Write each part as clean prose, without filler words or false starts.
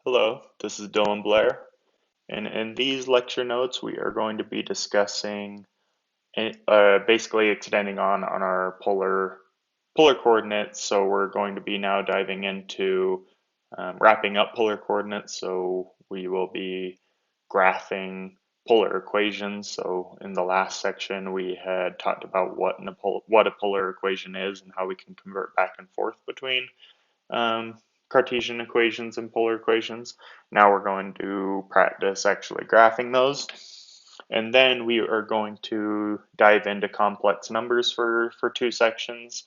Hello, this is Blair, and in these lecture notes we are going to be discussing basically extending on our polar coordinates. So we're going to be now diving into wrapping up polar coordinates. So we will be graphing polar equations. So in the last section we had talked about what a polar equation is and how we can convert back and forth between um, Cartesian equations and polar equations. Now we're going to practice actually graphing those. And then we are going to dive into complex numbers for two sections.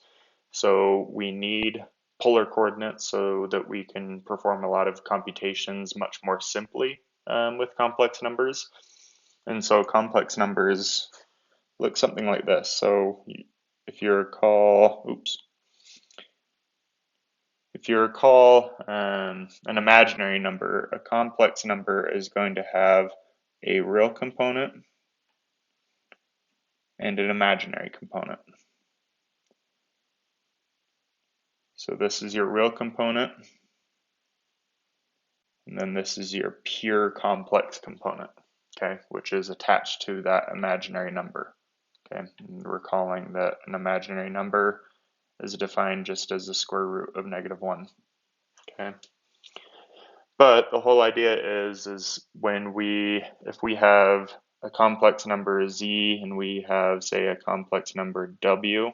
So we need polar coordinates so that we can perform a lot of computations much more simply with complex numbers. And so complex numbers look something like this. So if you recall, if you recall an imaginary number, a complex number is going to have a real component and an imaginary component. So this is your real component, and then this is your pure complex component, okay, which is attached to that imaginary number. Okay, and recalling that an imaginary number is defined just as the square root of -1. Okay. But the whole idea is if we have a complex number z and we have, say, a complex number w,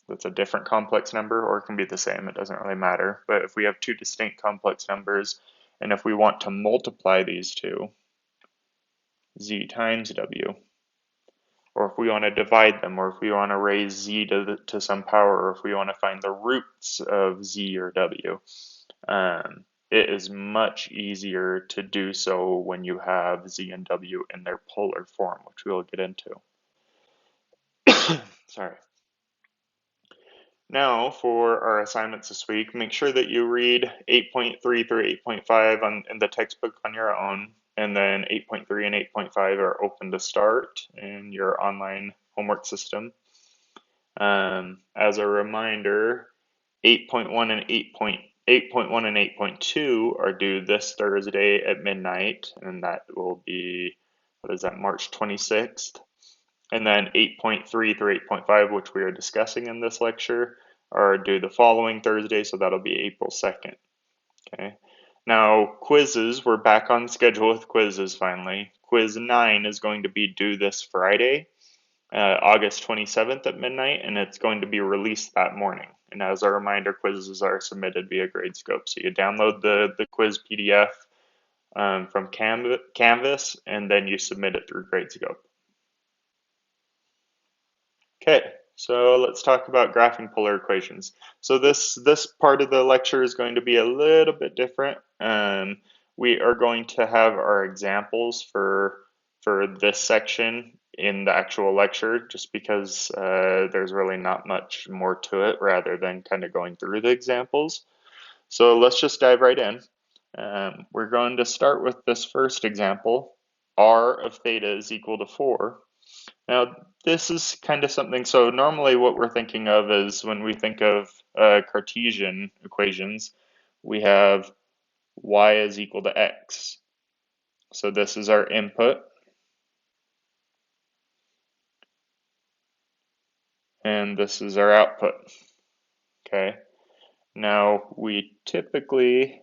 that's a different complex number, or it can be the same, it doesn't really matter. But if we have two distinct complex numbers, and if we want to multiply these two, z times w, or if we want to divide them, or if we want to raise z to some power, or if we want to find the roots of z or w, it is much easier to do so when you have z and w in their polar form, which we will get into. Sorry. Now, for our assignments this week, make sure that you read 8.3 through 8.5 in the textbook on your own, and then 8.3 and 8.5 are open to start in your online homework system. As a reminder, 8.1 and 8.1 and 8.2 are due this Thursday at midnight, and that will be, what is that, March 26th. And then 8.3 through 8.5, which we are discussing in this lecture, are due the following Thursday, so that'll be April 2nd. Okay. Now, quizzes, we're back on schedule with quizzes finally. Quiz 9 is going to be due this Friday, August 27th at midnight, and it's going to be released that morning. And as a reminder, quizzes are submitted via Gradescope. So you download the quiz PDF from Canvas, and then you submit it through Gradescope. Okay, so let's talk about graphing polar equations. So this part of the lecture is going to be a little bit different. We are going to have our examples for this section in the actual lecture, just because there's really not much more to it rather than kind of going through the examples. So let's just dive right in. We're going to start with this first example. R of theta is equal to 4. Now, this is kind of something, so normally what we're thinking of is when we think of Cartesian equations, we have y is equal to x. So this is our input, and this is our output. Okay. Now, we typically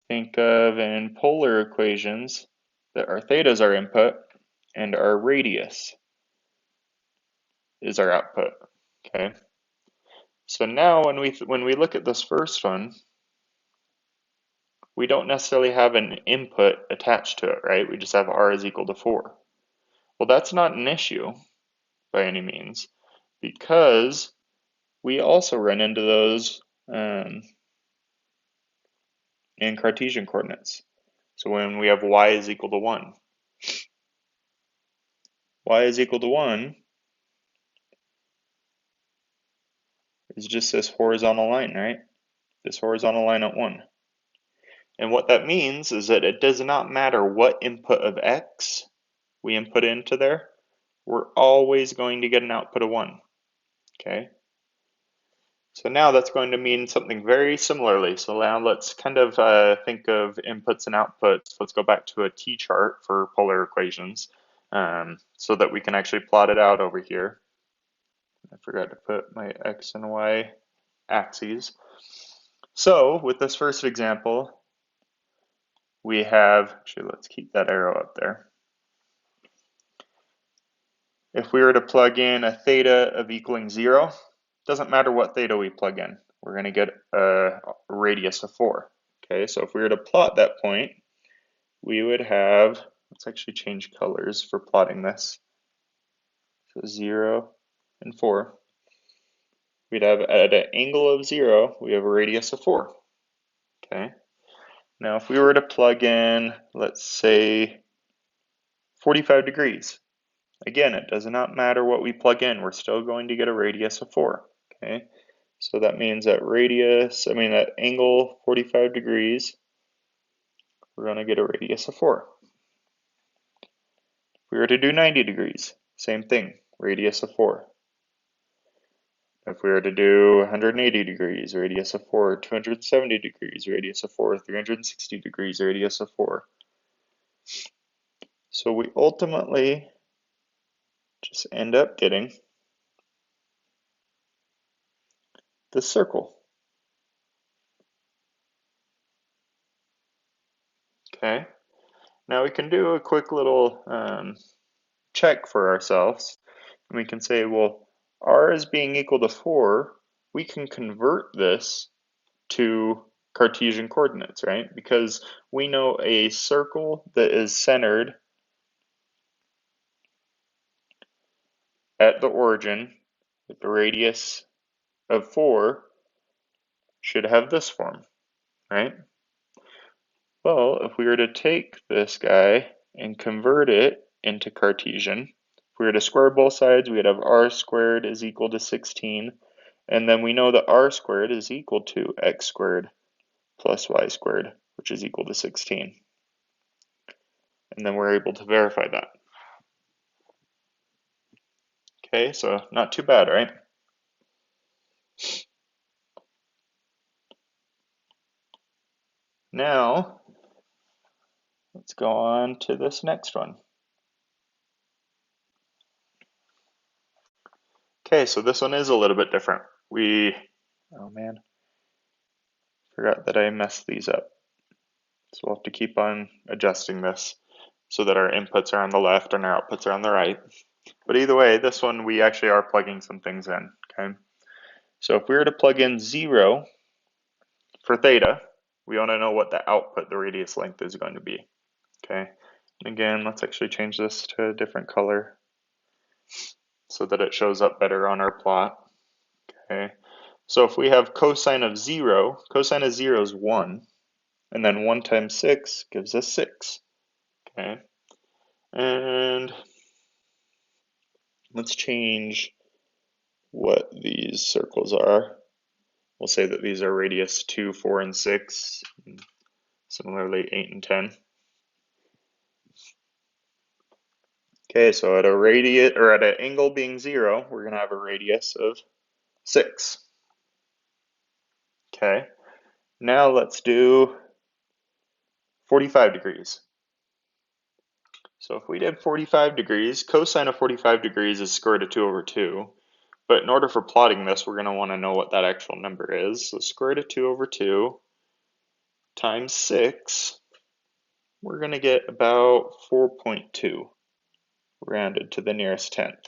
think of in polar equations that our theta is our input and our radius is our output. Okay. So now when we look at this first one, we don't necessarily have an input attached to it, right? We just have r is equal to 4. Well, that's not an issue by any means, because we also run into those in Cartesian coordinates. So when we have y is equal to 1, y is equal to 1 is just this horizontal line, right? This horizontal line at 1. And what that means is that it does not matter what input of x we input into there, we're always going to get an output of 1. Okay? So now that's going to mean something very similarly. So now let's kind of think of inputs and outputs. Let's go back to a t-chart for polar equations so that we can actually plot it out over here. I forgot to put my x and y axes. So with this first example, we have, actually let's keep that arrow up there. If we were to plug in a theta of equaling 0, doesn't matter what theta we plug in, we're going to get a radius of 4. Okay, so if we were to plot that point, we would have, let's actually change colors for plotting this. So 0 and 4. We'd have at an angle of 0, we have a radius of 4. Okay, now if we were to plug in, let's say 45 degrees, again, it does not matter what we plug in, we're still going to get a radius of 4. Okay, so that means that that angle 45 degrees, we're going to get a radius of 4. If we were to do 90 degrees, same thing, radius of 4. If we were to do 180 degrees, radius of 4, 270 degrees, radius of 4, 360 degrees, radius of 4. So we ultimately just end up getting this circle. Okay, now we can do a quick little check for ourselves. And we can say, well, r is being equal to 4, we can convert this to Cartesian coordinates, right? Because we know a circle that is centered at the origin with the radius of 4 should have this form, right? Well, if we were to take this guy and convert it into Cartesian, if we were to square both sides, we'd have r squared is equal to 16, and then we know that r squared is equal to x squared plus y squared, which is equal to 16. And then we're able to verify that. Okay, so not too bad, right? Now, let's go on to this next one. Okay, so this one is a little bit different. Oh man, forgot that I messed these up. So we'll have to keep on adjusting this so that our inputs are on the left and our outputs are on the right. But either way, this one we actually are plugging some things in, okay? So if we were to plug in 0 for theta, we want to know what the output, the radius length, is going to be, okay? And again, let's actually change this to a different color so that it shows up better on our plot, okay? So if we have cosine of 0 is 1, and then 1 times 6 gives us 6, okay? And let's change what these circles are. We'll say that these are radius 2, 4, and 6, and similarly 8 and 10. Okay, so at an angle being 0, we're going to have a radius of 6. Okay, now let's do 45 degrees. So if we did 45 degrees, cosine of 45 degrees is square root of 2 over 2. But in order for plotting this, we're going to want to know what that actual number is. So square root of 2 over 2 times 6, we're going to get about 4.2, rounded to the nearest tenth.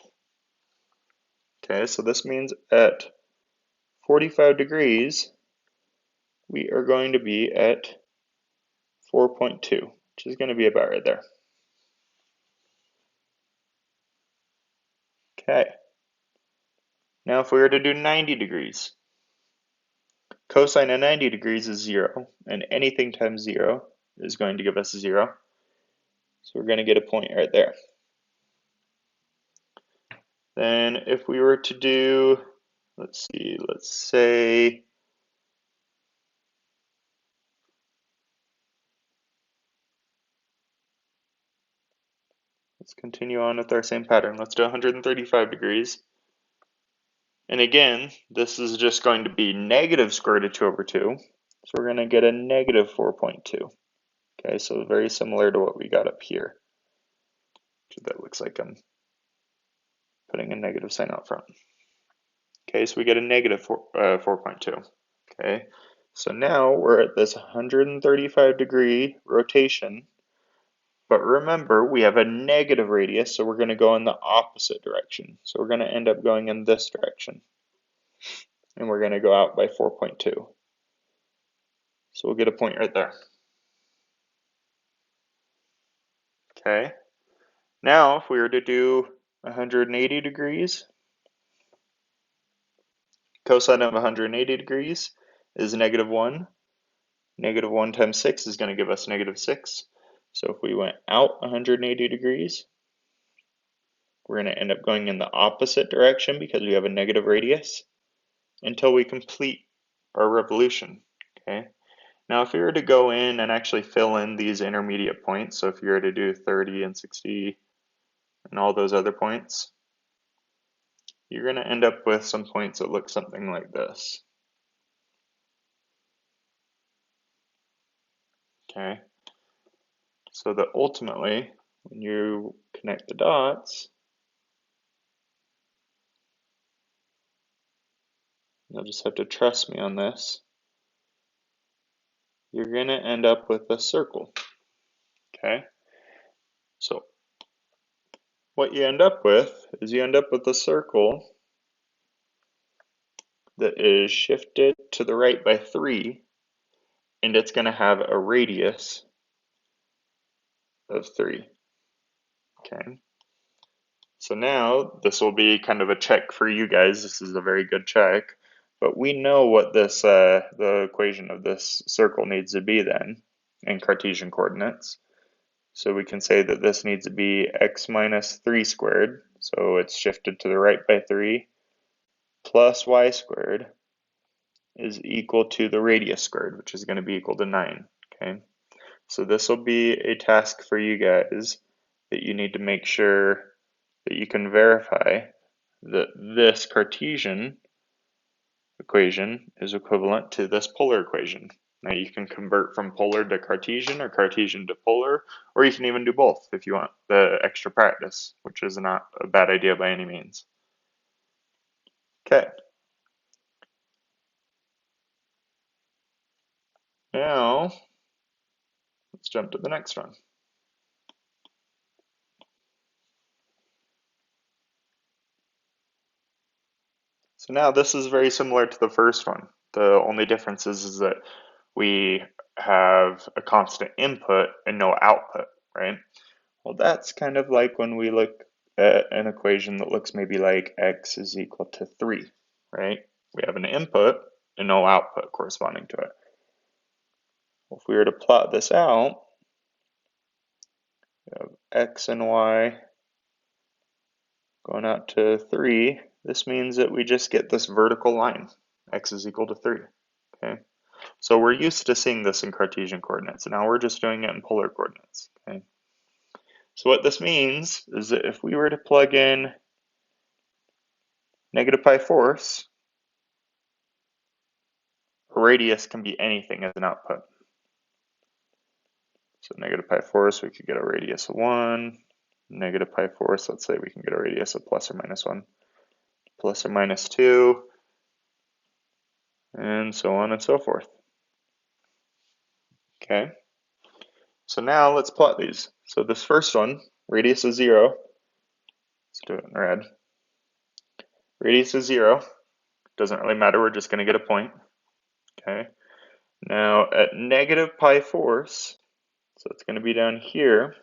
Okay, so this means at 45 degrees, we are going to be at 4.2, which is going to be about right there. Okay, now if we were to do 90 degrees, cosine of 90 degrees is 0, and anything times 0 is going to give us 0. So we're going to get a point right there. Then if we were to do, let's say, let's continue on with our same pattern. Let's do 135 degrees. And again, this is just going to be negative square root of 2 over 2. So we're going to get a negative 4.2. Okay, so very similar to what we got up here. So that looks like I'm putting a negative sign out front. Okay, so we get a negative 4.2. Okay, so now we're at this 135-degree rotation. But remember, we have a negative radius, so we're going to go in the opposite direction. So we're going to end up going in this direction. And we're going to go out by 4.2. So we'll get a point right there. Okay. Now, if we were to do 180 degrees, cosine of 180 degrees is negative 1. Negative 1 times 6 is going to give us negative 6. So if we went out 180 degrees, we're going to end up going in the opposite direction because we have a negative radius until we complete our revolution. Okay. Now, if we were to go in and actually fill in these intermediate points, so if you were to do 30 and 60 and all those other points, you're going to end up with some points that look something like this. Okay, so that ultimately, when you connect the dots, you'll just have to trust me on this, you're going to end up with a circle. Okay, so what you end up with is you end up with a circle that is shifted to the right by 3, and it's going to have a radius of 3. Okay, so now this will be kind of a check for you guys. This is a very good check, but we know what this the equation of this circle needs to be then in Cartesian coordinates. So we can say that this needs to be x minus 3 squared, so it's shifted to the right by 3, plus y squared is equal to the radius squared, which is going to be equal to 9. Okay, so this will be a task for you guys that you need to make sure that you can verify that this Cartesian equation is equivalent to this polar equation. Now you can convert from polar to Cartesian or Cartesian to polar, or you can even do both if you want the extra practice, which is not a bad idea by any means. Okay. Now, let's jump to the next one. So now this is very similar to the first one. The only difference is that we have a constant input and no output, right? Well, that's kind of like when we look at an equation that looks maybe like x is equal to 3, right? We have an input and no output corresponding to it. Well, if we were to plot this out, we have x and y going out to 3. This means that we just get this vertical line, x is equal to 3, okay? So we're used to seeing this in Cartesian coordinates, and now we're just doing it in polar coordinates, okay? So what this means is that if we were to plug in negative pi fourths, a radius can be anything as an output. So negative pi fourths, we could get a radius of 1. Negative pi fourths, let's say we can get a radius of plus or minus 1, plus or minus 2, and so on and so forth. Okay, so now let's plot these. So this first one, radius is 0. Let's do it in red. Radius is 0. Doesn't really matter, we're just going to get a point. Okay, now at negative pi fourths, so it's going to be down here,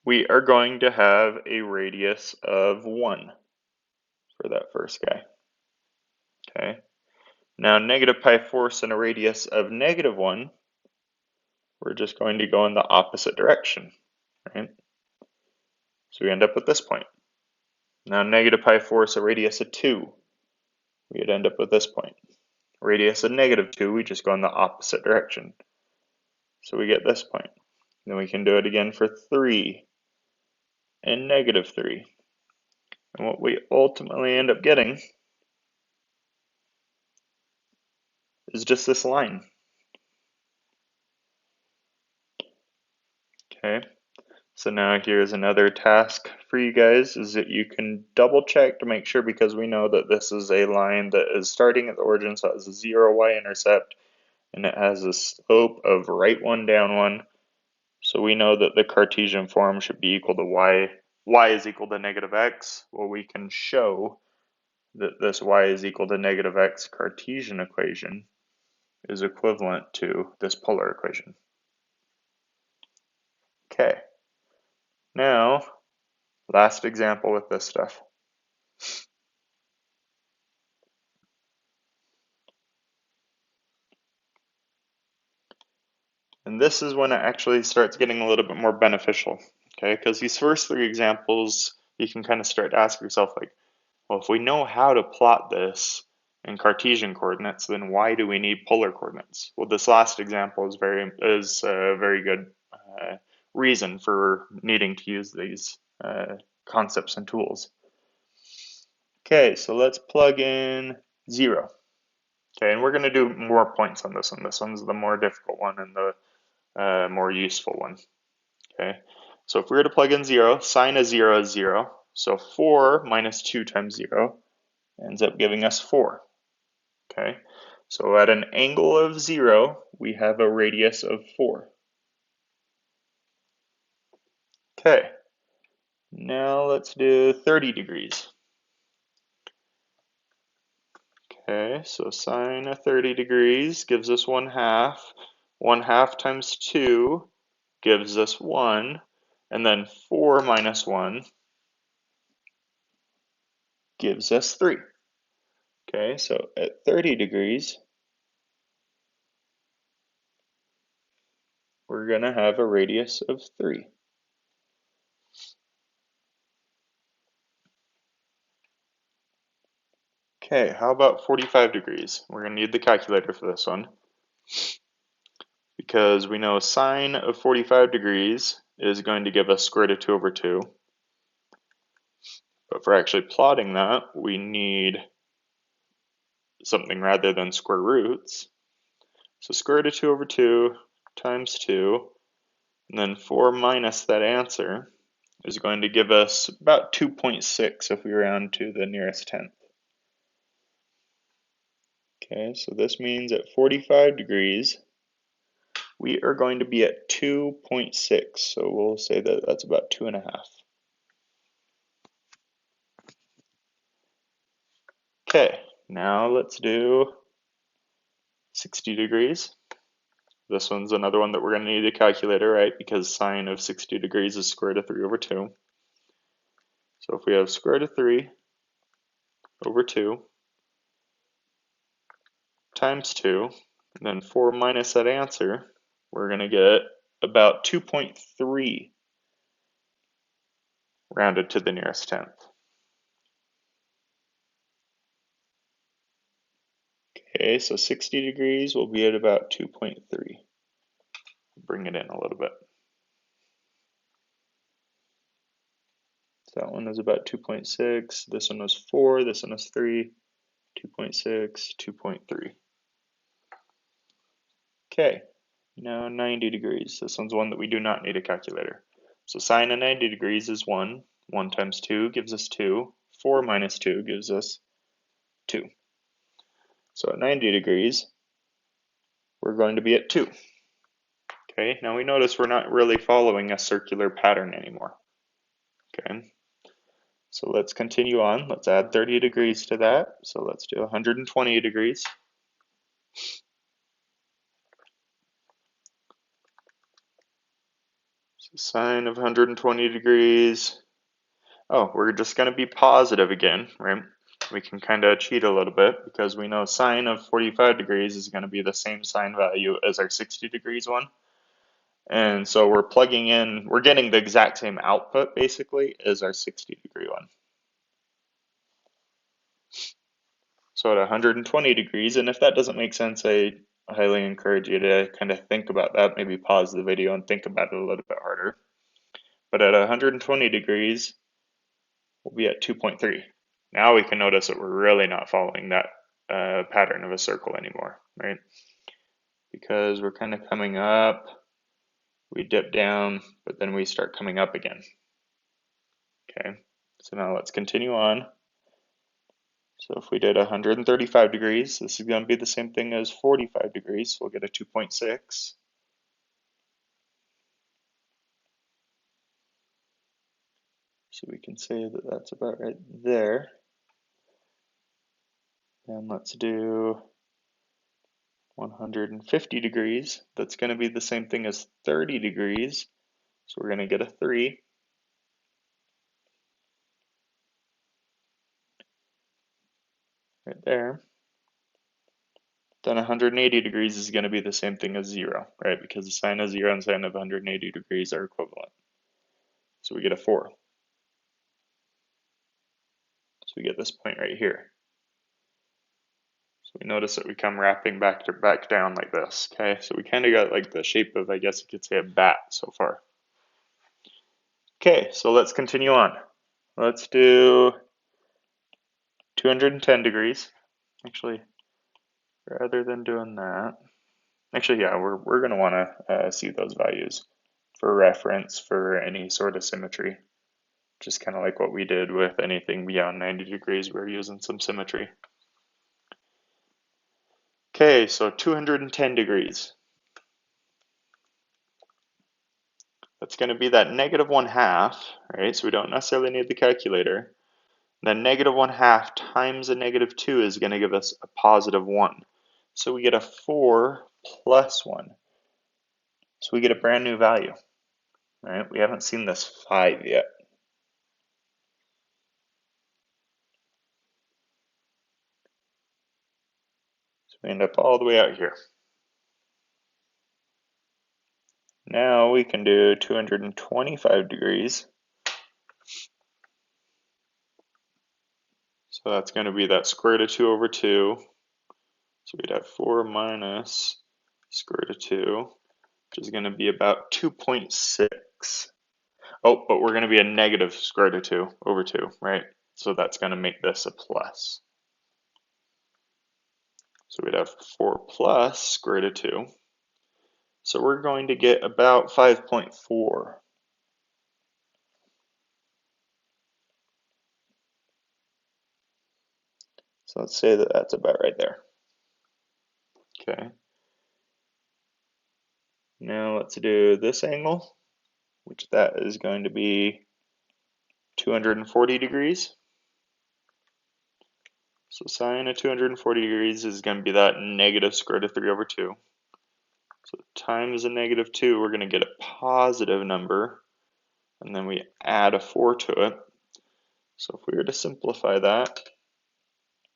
we are going to have a radius of 1 for that first guy. Okay, now negative pi fourths and a radius of negative 1, we're just going to go in the opposite direction, right? So we end up with this point. Now negative pi fourths, a radius of 2, we would end up with this point. Radius of negative 2, we just go in the opposite direction. So we get this point. Then we can do it again for 3 and negative 3. And what we ultimately end up getting is just this line. Okay, so now here's another task for you guys, is that you can double check to make sure, because we know that this is a line that is starting at the origin, so it has a 0 y-intercept, and it has a slope of right 1, down 1. So we know that the Cartesian form should be equal to y is equal to negative x. Well, we can show that this y is equal to negative x Cartesian equation is equivalent to this polar equation. Okay, now last example with this stuff. And this is when it actually starts getting a little bit more beneficial, okay? Because these first three examples, you can kind of start to ask yourself, like, well, if we know how to plot this in Cartesian coordinates, then why do we need polar coordinates? Well, this last example is a very good reason for needing to use these concepts and tools. Okay, so let's plug in 0. Okay, and we're going to do more points on this one. This one's the more difficult one and the more useful one. Okay, so if we were to plug in 0, sine of 0 is 0. So 4 minus 2 times 0 ends up giving us 4. Okay, so at an angle of 0, we have a radius of 4. Okay, now let's do 30 degrees. Okay, so sine of 30 degrees gives us 1/2. 1/2 times 2 gives us 1. And then 4 minus 1 gives us 3. Okay, so at 30 degrees, we're going to have a radius of 3. Okay, how about 45 degrees? We're going to need the calculator for this one, because we know sine of 45 degrees is going to give us square root of 2 over 2. But for actually plotting that, we need something rather than square roots. So square root of 2 over 2 times 2, and then 4 minus that answer is going to give us about 2.6 if we round to the nearest tenth. Okay, so this means at 45 degrees, we are going to be at 2.6. So we'll say that that's about 2.5. Okay, now let's do 60 degrees. This one's another one that we're going to need a calculator, right? Because sine of 60 degrees is square root of 3 over 2. So if we have square root of 3 over 2 times 2, and then 4 minus that answer, we're going to get about 2.3 rounded to the nearest tenth. Okay, so 60 degrees will be at about 2.3. Bring it in a little bit. So that one is about 2.6, this one was 4, this one was 3, 2.6, 2.3. Okay, now 90 degrees. This one's one that we do not need a calculator. So sine of 90 degrees is 1. 1 times 2 gives us 2. 4 minus 2 gives us 2. So at 90 degrees, we're going to be at 2. Okay, now we notice we're not really following a circular pattern anymore. Okay, so let's continue on. Let's add 30 degrees to that. So let's do 120 degrees. So sine of 120 degrees. Oh, we're just going to be positive again, right? We can kind of cheat a little bit because we know sine of 45 degrees is going to be the same sine value as our 60 degrees one. And so we're plugging in, we're getting the exact same output basically as our 60 degree one. So at 120 degrees, and if that doesn't make sense, I highly encourage you to kind of think about that, maybe pause the video and think about it a little bit harder. But at 120 degrees, we'll be at 2.3. Now we can notice that we're really not following that pattern of a circle anymore, right? Because we're kind of coming up, we dip down, but then we start coming up again. Okay, so now let's continue on. So if we did 135 degrees, this is going to be the same thing as 45 degrees, so we'll get a 2.6. So we can say that that's about right there. And let's do 150 degrees. That's going to be the same thing as 30 degrees. So we're going to get a 3. Right there. Then 180 degrees is going to be the same thing as 0, right? Because the sine of 0 and sine of 180 degrees are equivalent. So we get a 4. So we get this point right here. So we notice that we come wrapping back down like this, okay? So we kind of got like the shape of, I guess you could say, a bat so far. Okay, so let's continue on. Let's do 210 degrees. Actually, rather than doing that, actually, yeah, we're going to want to see those values for reference for any sort of symmetry. Just kind of like what we did with anything beyond 90 degrees, we're using some symmetry. Okay, so 210 degrees. That's going to be that negative 1/2, right? So we don't necessarily need the calculator. Then negative 1/2 times a negative 2 is going to give us a positive 1. So we get a 4 plus 1. So we get a brand new value, right? We haven't seen this 5 yet. So we end up all the way out here. Now we can do 225 degrees. So that's going to be that square root of 2 over 2. So we'd have 4 minus square root of 2, which is going to be about 2.6. Oh, but we're going to be a negative square root of 2 over 2, right? So that's going to make this a plus. So we'd have 4 plus square root of 2. So we're going to get about 5.4. So let's say that that's about right there. Okay. Now let's do this angle, which that is going to be 240 degrees. So sine of 240 degrees is going to be that negative square root of 3 over 2. So times a negative 2, we're going to get a positive number, and then we add a 4 to it. So if we were to simplify that,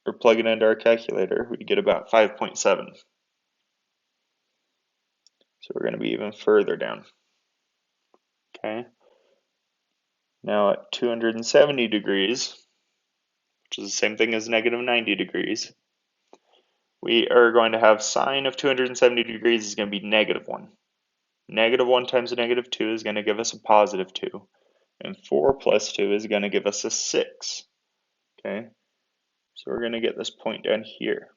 or plug it into our calculator, we'd get about 5.7. So we're going to be even further down. Okay. Now at 270 degrees, which is the same thing as negative 90 degrees, we are going to have sine of 270 degrees is going to be negative 1. Negative 1 times a negative 2 is going to give us a positive 2. And 4 plus 2 is going to give us a 6. Okay, so we're going to get this point down here.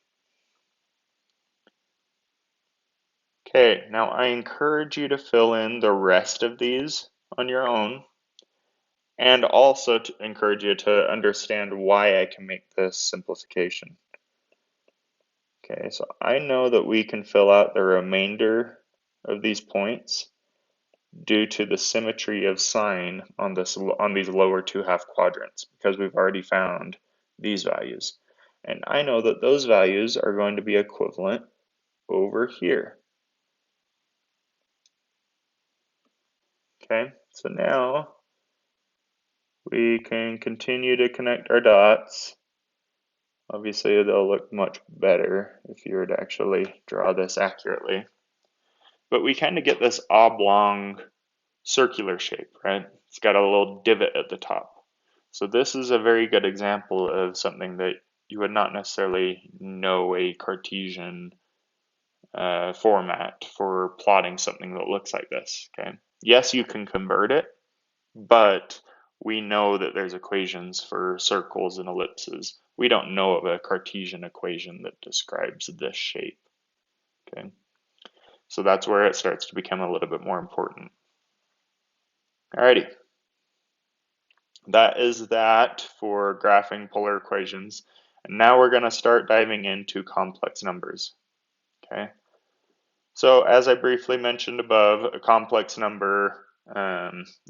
Okay, now I encourage you to fill in the rest of these on your own, and also to encourage you to understand why I can make this simplification. Okay, so I know that we can fill out the remainder of these points due to the symmetry of sine on these lower 2/2 quadrants, because we've already found these values. And I know that those values are going to be equivalent over here. Okay, so now we can continue to connect our dots. Obviously, they'll look much better if you were to actually draw this accurately. But we kind of get this oblong circular shape, right? It's got a little divot at the top. So this is a very good example of something that you would not necessarily know a Cartesian format for plotting something that looks like this, okay? Yes, you can convert it, but we know that there's equations for circles and ellipses. We don't know of a Cartesian equation that describes this shape. Okay, so that's where it starts to become a little bit more important. Alrighty, that is that for graphing polar equations. And now we're going to start diving into complex numbers. Okay, so as I briefly mentioned above, a complex number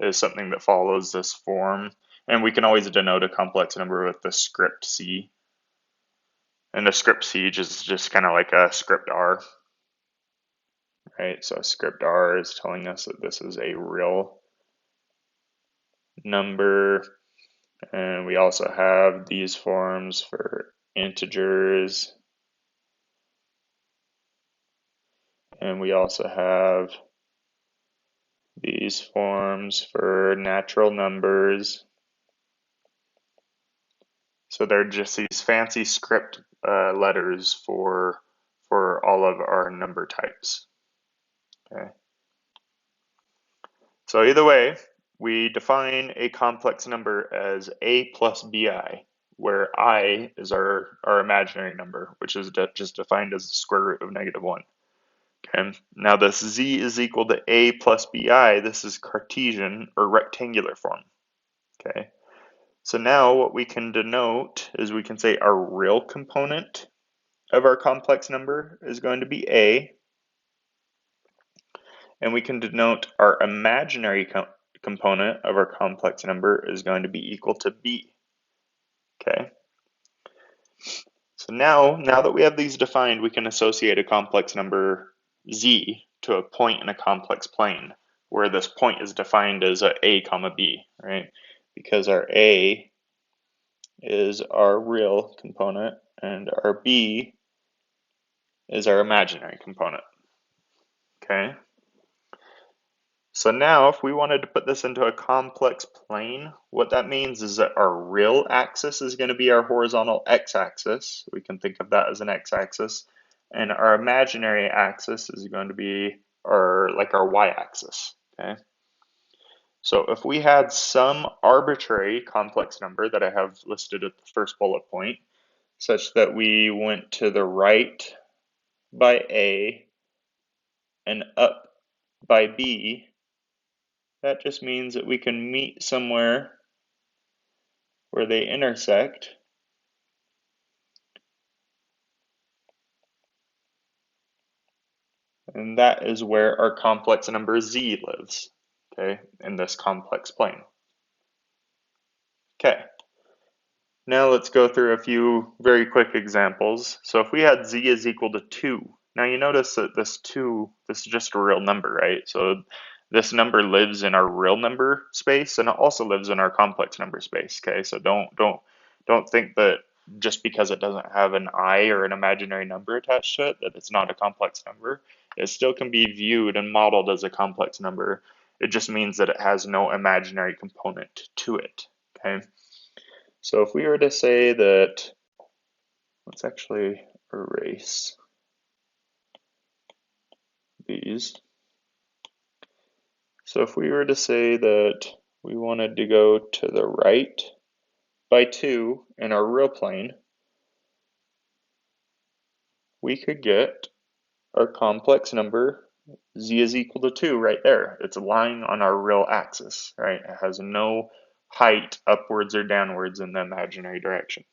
is something that follows this form, and we can always denote a complex number with the script C. And the script C is just kind of like a script R, right? So script R is telling us that this is a real number, and we also have these forms for integers, and we also have these forms for natural numbers. So they're just these fancy script letters for all of our number types. Okay. So either way, we define a complex number as a plus bi, where I is our imaginary number, which is just defined as the square root of -1. Okay. Now this z is equal to a plus bi. This is Cartesian or rectangular form. Okay. So now what we can denote is we can say our real component of our complex number is going to be a, and we can denote our imaginary component of our complex number is going to be equal to b. Okay. So now that we have these defined, we can associate a complex number z to a point in a complex plane, where this point is defined as a comma b, right? Because our a is our real component and our b is our imaginary component. Okay. So now if we wanted to put this into a complex plane, what that means is that our real axis is going to be our horizontal x-axis. We can think of that as an x-axis. And our imaginary axis is going to be our y-axis. Okay. So if we had some arbitrary complex number that I have listed at the first bullet point, such that we went to the right by a and up by b, that just means that we can meet somewhere where they intersect. And that is where our complex number z lives, okay, in this complex plane. Okay, now let's go through a few very quick examples. So if we had z is equal to 2, now you notice that this 2, this is just a real number, right? So this number lives in our real number space, and it also lives in our complex number space, okay? So don't think that just because it doesn't have an I or an imaginary number attached to it, that it's not a complex number. It still can be viewed and modeled as a complex number. It just means that it has no imaginary component to it, okay? So if we were to say that, let's actually erase these. So if we were to say that we wanted to go to the right by 2 in our real plane, we could get our complex number z is equal to 2 right there. It's lying on our real axis, right? It has no height upwards or downwards in the imaginary direction.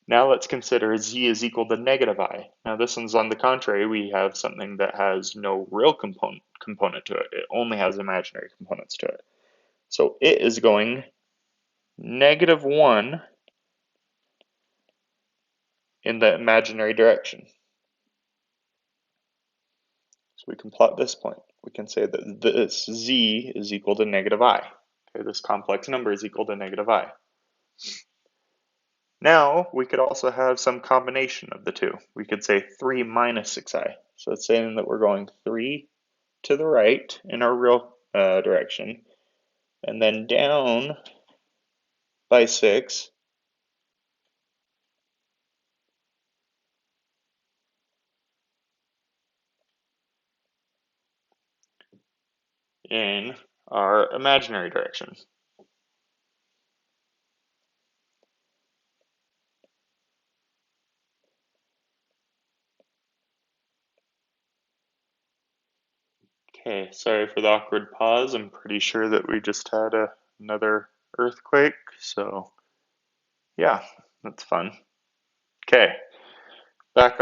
Now let's consider z is equal to -i. Now this one's on the contrary. We have something that has no real component to it. It only has imaginary components to it. So it is going -1 in the imaginary direction. So we can plot this point. We can say that this z is equal to -i. Okay, this complex number is equal to -i. Now we could also have some combination of the two. We could say 3 minus 6i. So it's saying that we're going 3 to the right in our real direction, and then down by 6 in our imaginary direction. Okay, sorry for the awkward pause. I'm pretty sure that we just had another earthquake, so yeah, that's fun. Okay, back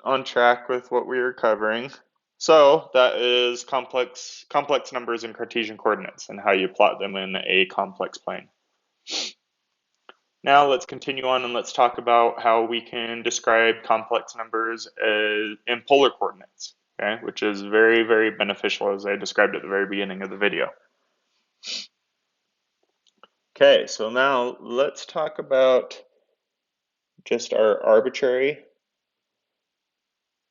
on track with what we were covering. So that is complex numbers in Cartesian coordinates and how you plot them in a complex plane. Now let's continue on and let's talk about how we can describe complex numbers in polar coordinates, okay, which is very, very beneficial as I described at the very beginning of the video. Okay, so now let's talk about just our arbitrary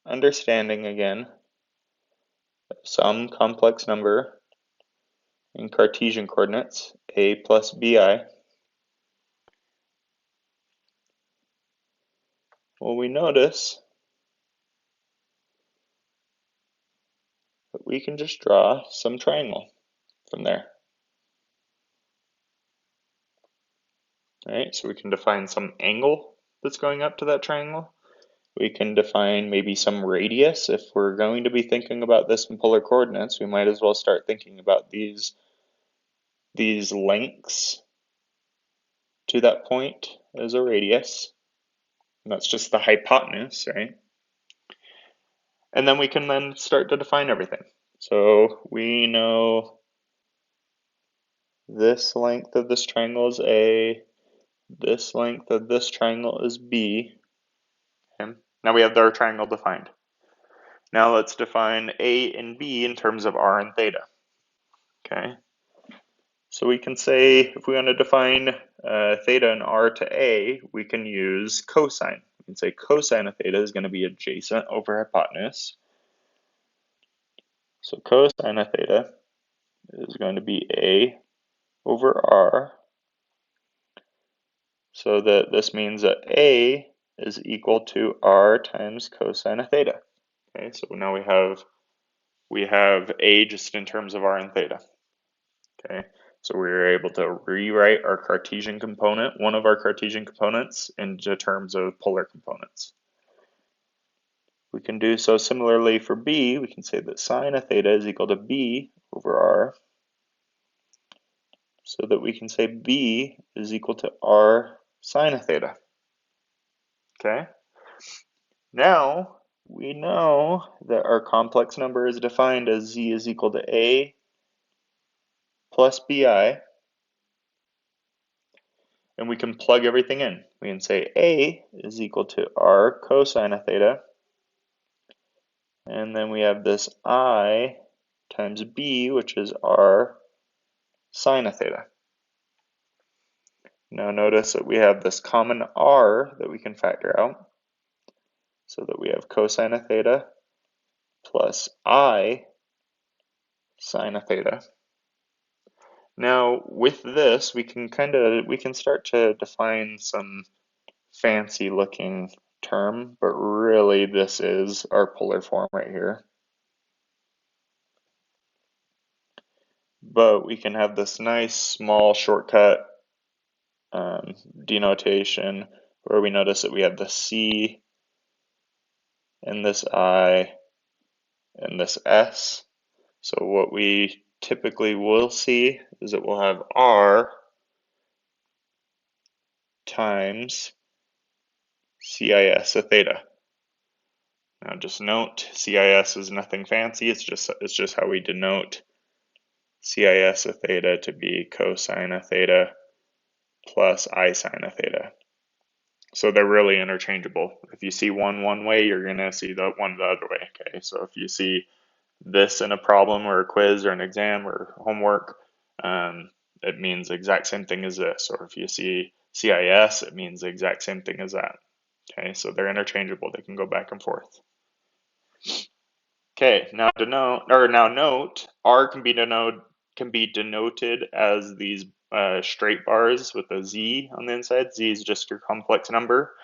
understanding again of some complex number in Cartesian coordinates, a plus bi. Well, we notice that we can just draw some triangle from there. All right, so we can define some angle that's going up to that triangle. We can define maybe some radius. If we're going to be thinking about this in polar coordinates, we might as well start thinking about these lengths to that point as a radius. And that's just the hypotenuse, right? And then we can then start to define everything. So we know this length of this triangle is A, this length of this triangle is B. Okay. Now we have our triangle defined. Now let's define A and B in terms of r and theta. Okay. So we can say, if we want to define theta and r to A, we can use cosine. We can say cosine of theta is going to be adjacent over hypotenuse. So cosine of theta is going to be A over r. So that this means that A is equal to r times cosine of theta. Okay, so now we have A just in terms of r and theta. Okay, so we were able to rewrite our Cartesian component, one of our Cartesian components, into terms of polar components. We can do so similarly for B. We can say that sine of theta is equal to B over r, so that we can say B is equal to r sine of theta. Okay, now we know that our complex number is defined as z is equal to A plus bi, and we can plug everything in. We can say A is equal to r cosine of theta, and then we have this I times B, which is r sine of theta. Now notice that we have this common r that we can factor out, so that we have cosine of theta plus I sine of theta. Now with this, we can start to define some fancy looking term, but really this is our polar form right here. But we can have this nice small shortcut denotation where we notice that we have the C and this I and this S. So what we typically will see is that we'll have R times CIS of theta. Now just note, CIS is nothing fancy, it's just how we denote CIS of theta to be cosine of theta plus I sine of theta. So they're really interchangeable. If you see one way, you're going to see the one the other way. Okay, so if you see this in a problem or a quiz or an exam or homework, it means the exact same thing as this. Or if you see CIS, it means the exact same thing as that. Okay, so they're interchangeable. They can go back and forth. Okay, now note, R can be denoted as these straight bars with a Z on the inside. Z is just your complex number,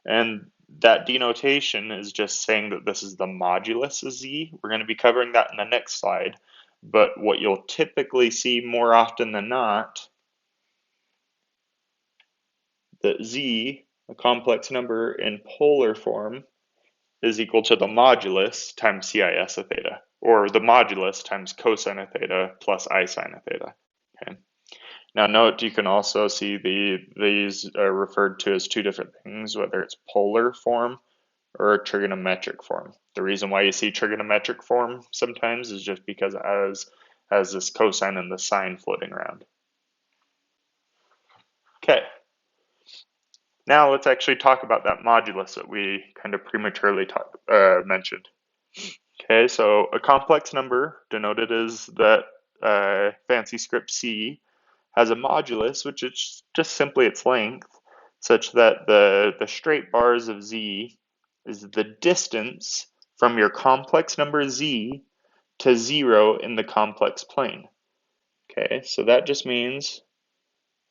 and that denotation is just saying that this is the modulus of Z. We're going to be covering that in the next slide, but what you'll typically see more often than not, that Z, a complex number in polar form, is equal to the modulus times CIS of theta. or the modulus times cosine of theta plus I sine of theta. Okay. Now note you can also see these are referred to as two different things, whether it's polar form or trigonometric form. The reason why you see trigonometric form sometimes is just because it has this cosine and the sine floating around. Okay. Now let's actually talk about that modulus that we kind of prematurely mentioned. Okay, so a complex number denoted as that fancy script C has a modulus, which is just simply its length, such that the straight bars of Z is the distance from your complex number Z to 0 in the complex plane. Okay, so that just means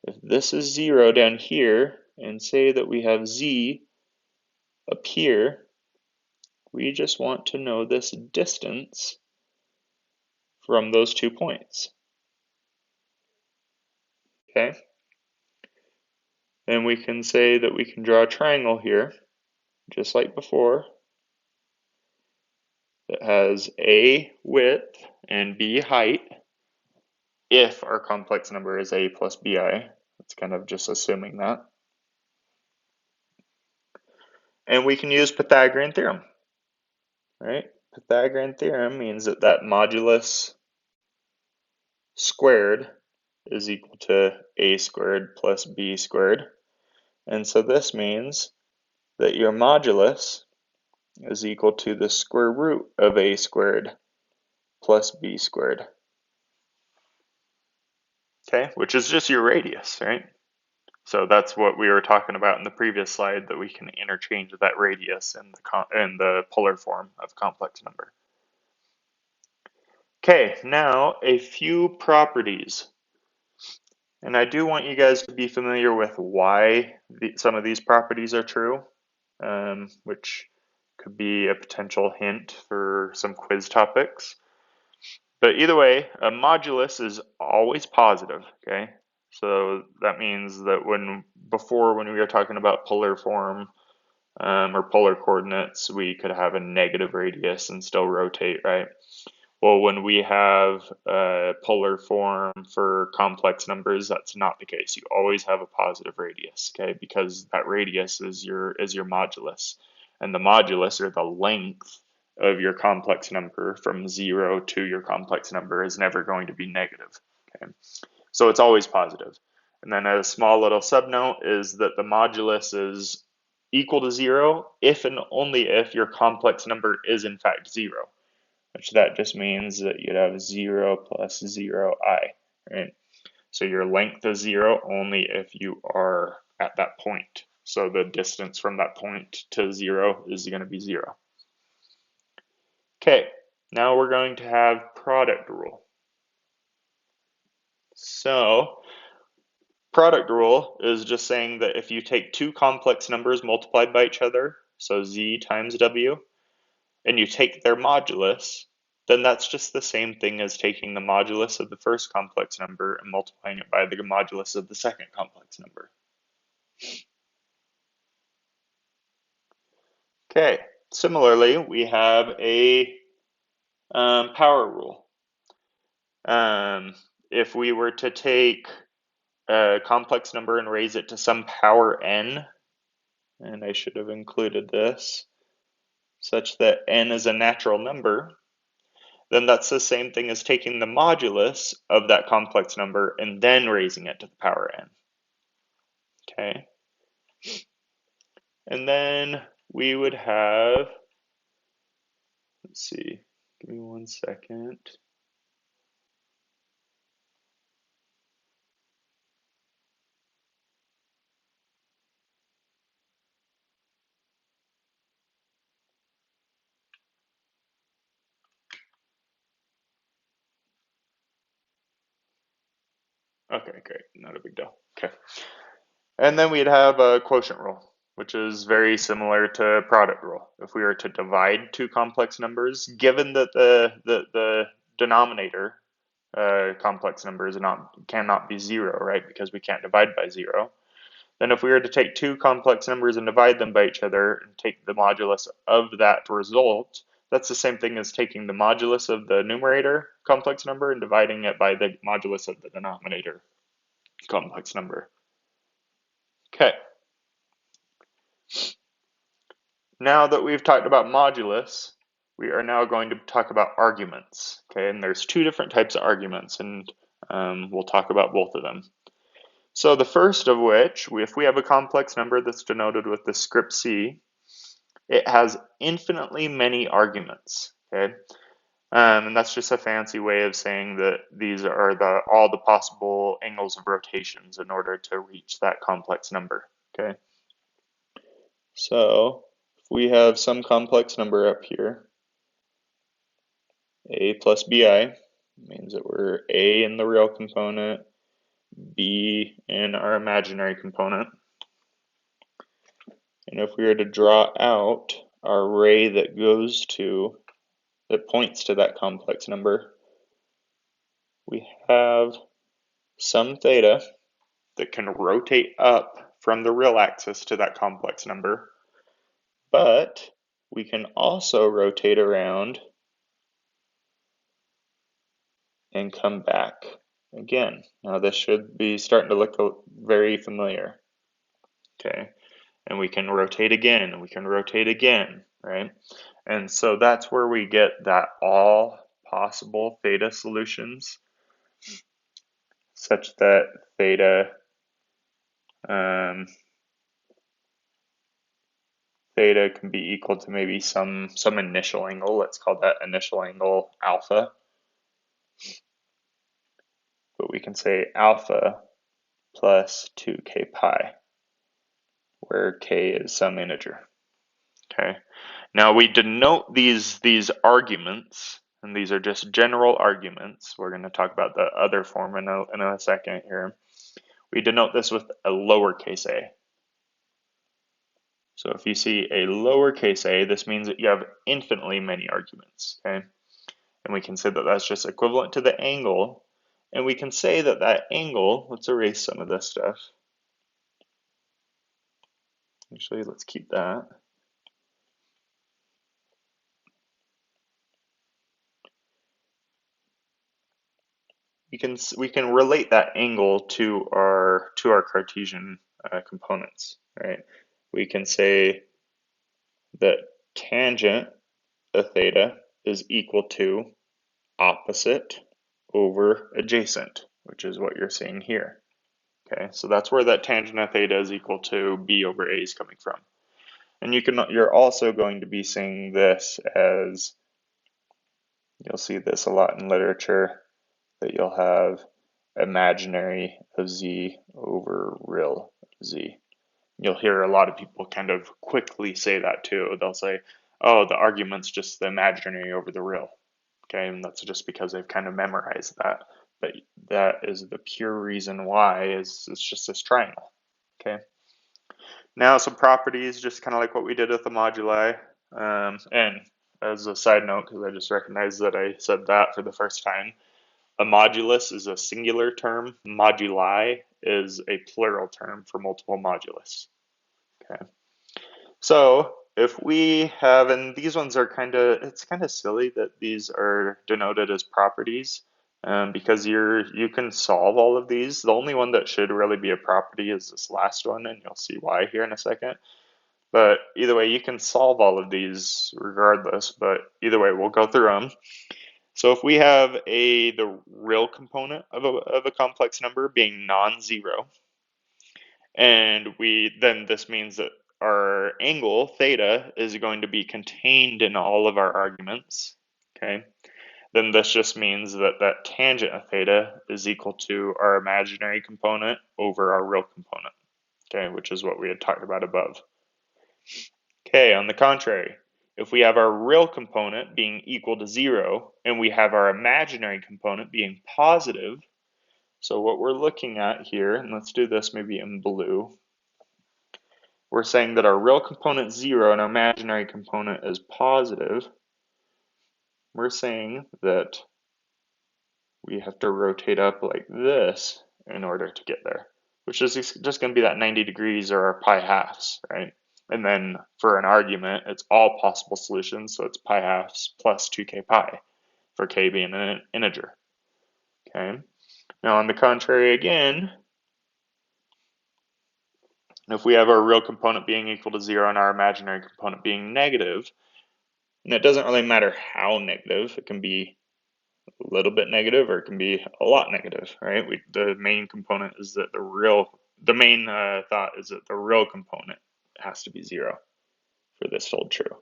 if this is 0 down here, and say that we have Z up here, we just want to know this distance from those 2 points. Okay, and we can say that we can draw a triangle here, just like before, that has A width and B height if our complex number is A plus BI. That's kind of just assuming that. And we can use Pythagorean theorem, right? Pythagorean theorem means that that modulus squared is equal to A squared plus B squared. And so this means that your modulus is equal to the square root of A squared plus B squared. Okay, which is just your radius, right? So that's what we were talking about in the previous slide, that we can interchange that radius in the polar form of a complex number. Okay, now a few properties. And I do want you guys to be familiar with why some of these properties are true, which could be a potential hint for some quiz topics. But either way, a modulus is always positive, okay? So that means that when we were talking about polar form or polar coordinates, we could have a negative radius and still rotate, right? Well, when we have a polar form for complex numbers, that's not the case. You always have a positive radius, okay? Because that radius is your modulus. And the modulus, or the length of your complex number from 0 to your complex number, is never going to be negative, okay? So it's always positive. And then a small little subnote is that the modulus is equal to 0 if and only if your complex number is in fact 0. Which that just means that you'd have 0 plus 0i, right? So your length is 0 only if you are at that point. So the distance from that point to 0 is going to be 0. Okay, now we're going to have product rule. So product rule is just saying that if you take two complex numbers multiplied by each other, so z times w, and you take their modulus, then that's just the same thing as taking the modulus of the first complex number and multiplying it by the modulus of the second complex number. Okay, similarly, we have a power rule. If we were to take a complex number and raise it to some power n, and I should have included this, such that n is a natural number, then that's the same thing as taking the modulus of that complex number and then raising it to the power n. Okay. And then we would have, let's see, give me 1 second. Okay, great, not a big deal. Okay. And then we'd have a quotient rule, which is very similar to product rule. If we were to divide two complex numbers, given that the denominator complex numbers cannot be 0, right? Because we can't divide by 0. Then if we were to take two complex numbers and divide them by each other and take the modulus of that result, that's the same thing as taking the modulus of the numerator complex number and dividing it by the modulus of the denominator complex number. Okay. Now that we've talked about modulus, we are now going to talk about arguments. Okay, and there's two different types of arguments, and we'll talk about both of them. So the first of which, if we have a complex number that's denoted with the script C, it has infinitely many arguments. Okay, and that's just a fancy way of saying that these are all the possible angles of rotations in order to reach that complex number. Okay, so if we have some complex number up here, a plus bi, means that we're a in the real component, b in our imaginary component. And if we were to draw out our ray that points to that complex number, we have some theta that can rotate up from the real axis to that complex number, but we can also rotate around and come back again. Now this should be starting to look very familiar. Okay, and we can rotate again, and we can rotate again, right? And so that's where we get that all possible theta solutions, such that theta can be equal to maybe some initial angle. Let's call that initial angle alpha. But we can say alpha plus 2k pi, where k is some integer. Okay. Now we denote these arguments, and these are just general arguments. We're going to talk about the other form in a second here. We denote this with a lowercase a. So if you see a lowercase a, this means that you have infinitely many arguments. Okay, and we can say that that's just equivalent to the angle, and we can say that that angle, let's erase some of this stuff. Actually, let's keep that. We can relate that angle to our Cartesian components, right? We can say that tangent of theta is equal to opposite over adjacent, which is what you're seeing here. Okay, so that's where that tangent of theta is equal to b over a is coming from. And you're also going to be seeing this as, you'll see this a lot in literature, that you'll have imaginary of z over real z. You'll hear a lot of people kind of quickly say that too. They'll say, oh, the argument's just the imaginary over the real. Okay, and that's just because they've kind of memorized that. But that is the pure reason why it's just this triangle. Okay. Now some properties, just kind of like what we did with the moduli. And as a side note, because I just recognized that I said that for the first time, a modulus is a singular term. Moduli is a plural term for multiple modulus. Okay. So if we have, and these ones are it's kind of silly that these are denoted as properties, because you can solve all of these. The only one that should really be a property is this last one, and you'll see why here in a second. But either way, you can solve all of these regardless, but either way, we'll go through them. So if we have the real component of a complex number being non-zero, and then this means that our angle theta is going to be contained in all of our arguments, okay? Then this just means that that tangent of theta is equal to our imaginary component over our real component, okay, which is what we had talked about above. Okay, on the contrary, if we have our real component being equal to 0 and we have our imaginary component being positive, so what we're looking at here, and let's do this maybe in blue, we're saying that our real component is 0 and our imaginary component is positive. We're saying that we have to rotate up like this in order to get there, which is just going to be that 90 degrees or our pi halves, right? And then for an argument, it's all possible solutions, so it's pi halves plus 2k pi, for k being an integer. Okay. Now on the contrary again, if we have our real component being equal to 0 and our imaginary component being negative, and it doesn't really matter how negative, it can be a little bit negative or it can be a lot negative, right? The main component is that the main thought is that the real component has to be 0 for this to hold true.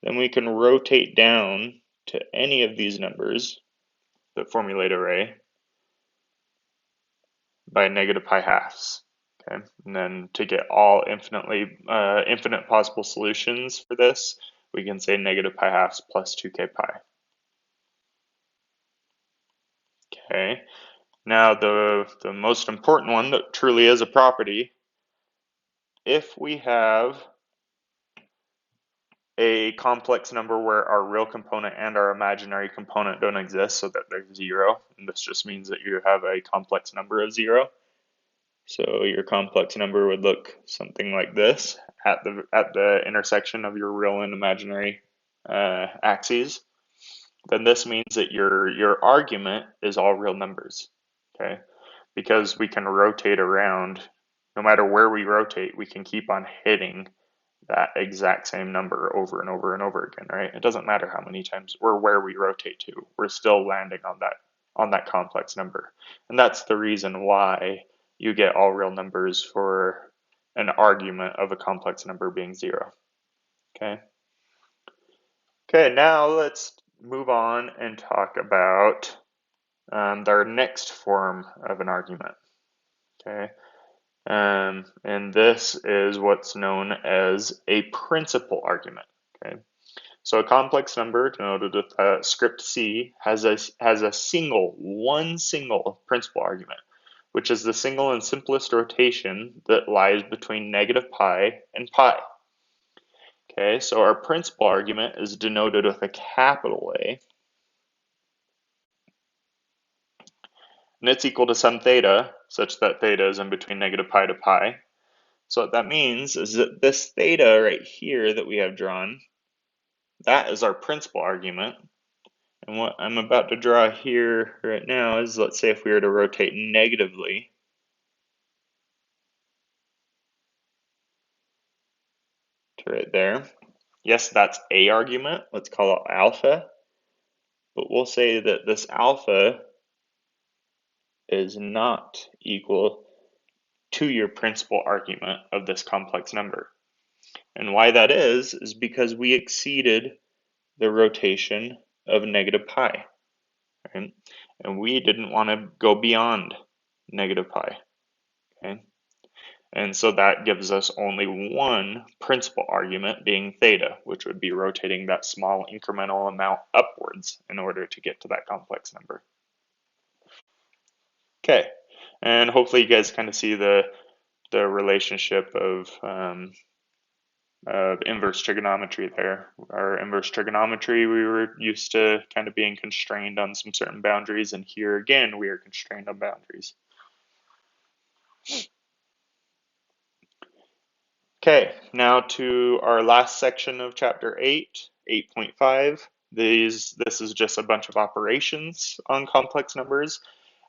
Then we can rotate down to any of these numbers that formulate array by negative pi halves. Okay, and then to get all infinite possible solutions for this, we can say negative pi halves plus 2k pi. Okay, now the most important one that truly is a property, if we have a complex number where our real component and our imaginary component don't exist, so that there's 0, and this just means that you have a complex number of 0. So your complex number would look something like this at the intersection of your real and imaginary axes. Then this means that your argument is all real numbers, okay? Because we can rotate around, no matter where we rotate, we can keep on hitting that exact same number over and over and over again, right? It doesn't matter how many times or where we rotate to, we're still landing on that complex number. And that's the reason why you get all real numbers for an argument of a complex number being 0. Okay. Okay, now let's move on and talk about our next form of an argument. Okay. And this is what's known as a principal argument. Okay. So a complex number denoted with script C has a one single principal argument, which is the single and simplest rotation that lies between negative pi and pi. Okay, so our principal argument is denoted with a capital A, and it's equal to some theta, such that theta is in between negative pi to pi. So what that means is that this theta right here that we have drawn, that is our principal argument. And what I'm about to draw here right now is, let's say if we were to rotate negatively, to right there. Yes, that's a argument. Let's call it alpha. But we'll say that this alpha is not equal to your principal argument of this complex number. And why that is because we exceeded the rotation of negative pi, right? And we didn't want to go beyond negative pi, okay? And so that gives us only one principal argument, being theta, which would be rotating that small incremental amount upwards in order to get to that complex number. Okay, and hopefully you guys kind of see the relationship of inverse trigonometry there. Our inverse trigonometry, we were used to kind of being constrained on some certain boundaries, and here again we are constrained on boundaries. Okay, now to our last section of chapter 8, 8.5. This is just a bunch of operations on complex numbers,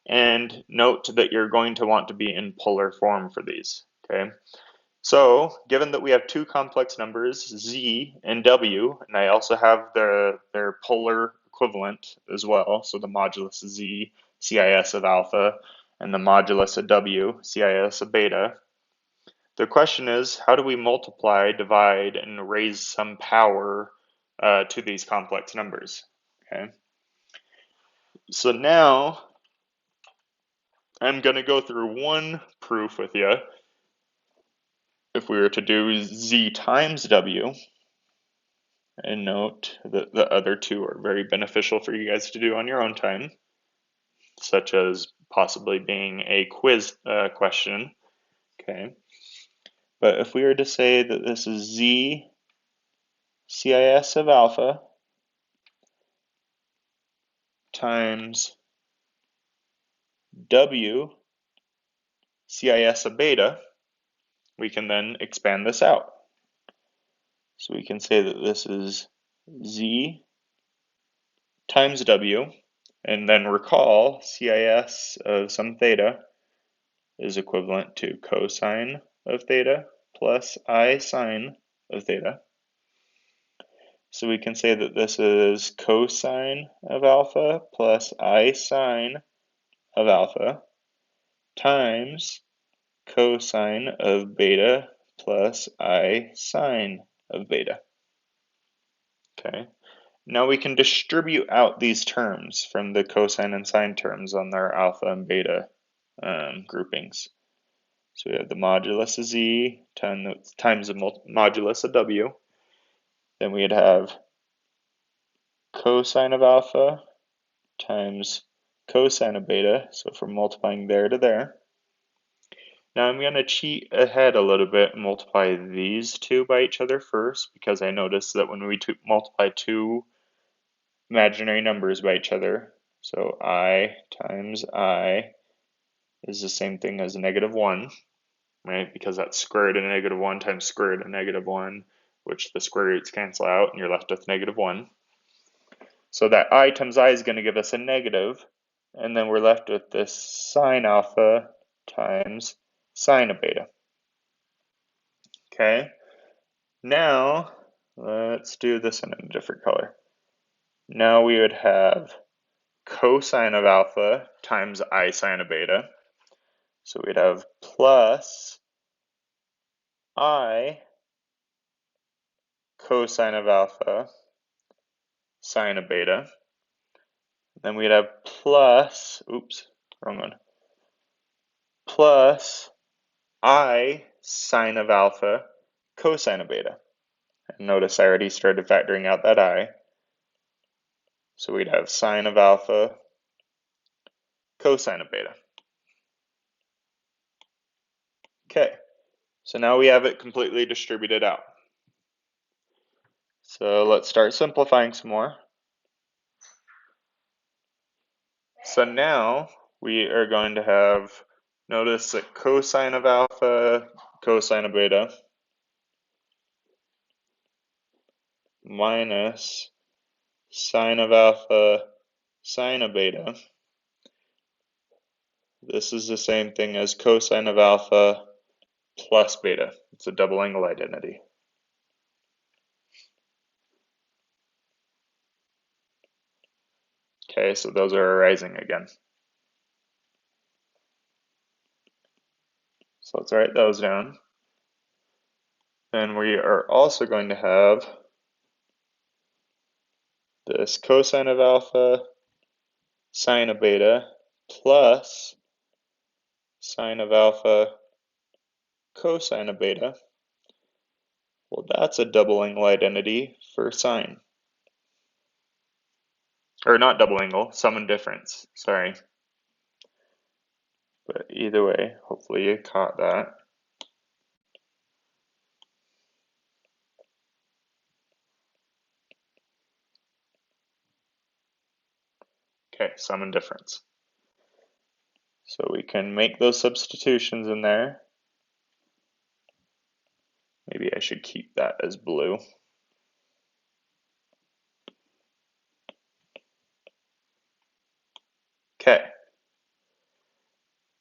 and note that you're going to want to be in polar form for these, okay? So, given that we have two complex numbers, z and w, and I also have their polar equivalent as well, so the modulus z, CIS of alpha, and the modulus of w, CIS of beta. The question is, how do we multiply, divide, and raise some power to these complex numbers? Okay. So now, I'm going to go through one proof with you. If we were to do z times w, and note that the other two are very beneficial for you guys to do on your own time, such as possibly being a quiz question, okay? But if we were to say that this is z CIS of alpha times w CIS of beta, we can then expand this out. So we can say that this is Z times W, and then recall CIS of some theta is equivalent to cosine of theta plus I sine of theta. So we can say that this is cosine of alpha plus I sine of alpha times cosine of beta plus I sine of beta. Okay. Now we can distribute out these terms from the cosine and sine terms on their alpha and beta groupings. So we have the modulus of z times the modulus of w. Then we'd have cosine of alpha times cosine of beta. So if we're multiplying there to there. Now I'm going to cheat ahead a little bit and multiply these two by each other first, because I noticed that when we multiply two imaginary numbers by each other, so I times I is the same thing as -1, right? Because that's square root of -1 times square root of -1, which the square roots cancel out, and you're left with -1. So that I times I is going to give us a negative, and then we're left with this sine alpha times sine of beta. Okay, now let's do this in a different color. Now we would have cosine of alpha times I sine of beta. So we'd have plus I cosine of alpha sine of beta. Then we'd have plus, oops, wrong one, plus I sine of alpha cosine of beta. And notice I already started factoring out that I. So we'd have sine of alpha cosine of beta. Okay, so now we have it completely distributed out. So let's start simplifying some more. So now we are going to have, notice that cosine of alpha cosine of beta minus sine of alpha sine of beta. This is the same thing as cosine of alpha plus beta. It's a double angle identity. Okay, so those are arising again. So let's write those down. Then we are also going to have this cosine of alpha sine of beta plus sine of alpha cosine of beta. Well, that's a double angle identity for sine. Or not double angle, sum and difference, sorry. But either way, hopefully you caught that. Okay, sum and difference. So we can make those substitutions in there. Maybe I should keep that as blue. Okay.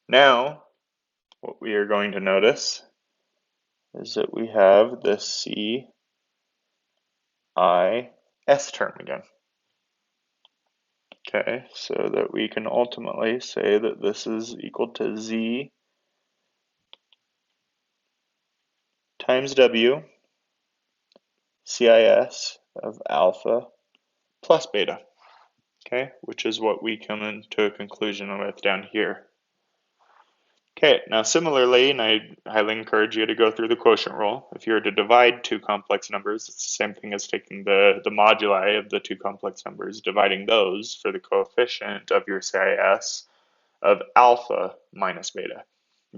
Now, what we are going to notice is that we have this C, I, S term again. Okay, so that we can ultimately say that this is equal to Z times W CIS of alpha plus beta, okay, which is what we come into a conclusion with down here. Okay, now similarly, and I highly encourage you to go through the quotient rule. If you were to divide two complex numbers, it's the same thing as taking the moduli of the two complex numbers, dividing those for the coefficient of your CIS of alpha minus beta,